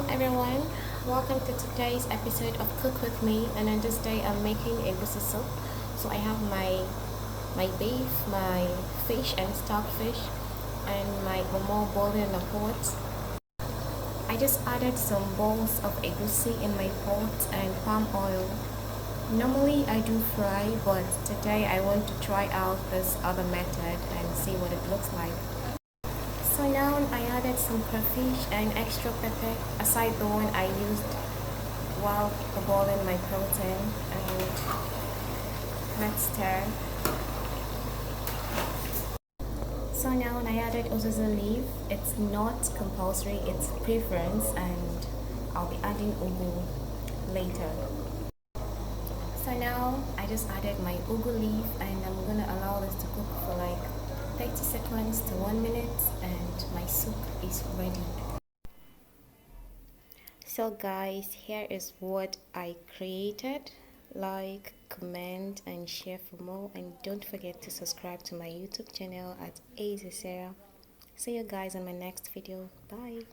everyone, welcome to today's episode of Cook With Me. And on this day I'm making a egusi soup. So I have my beef, my fish and stocked fish, and my momo boiling in the pot. I just added some balls of egusi in my pot and palm oil. Normally I do fry, but today I want to try out this other method and see what it looks like. So now I added some crayfish and extra pepper aside the one I used while boiling my protein, and let's stir. So now I added uziza leaf. It's not compulsory, it's preference, and I'll be adding ugu later. So now I just added my ugu leaf and I'm gonna allow this to cook for like 30 seconds to 1 minute and my soup is ready. So guys, here is what I created. Like, comment and share for more, and don't forget to subscribe to my YouTube channel at egusi. See you guys in my next video. Bye.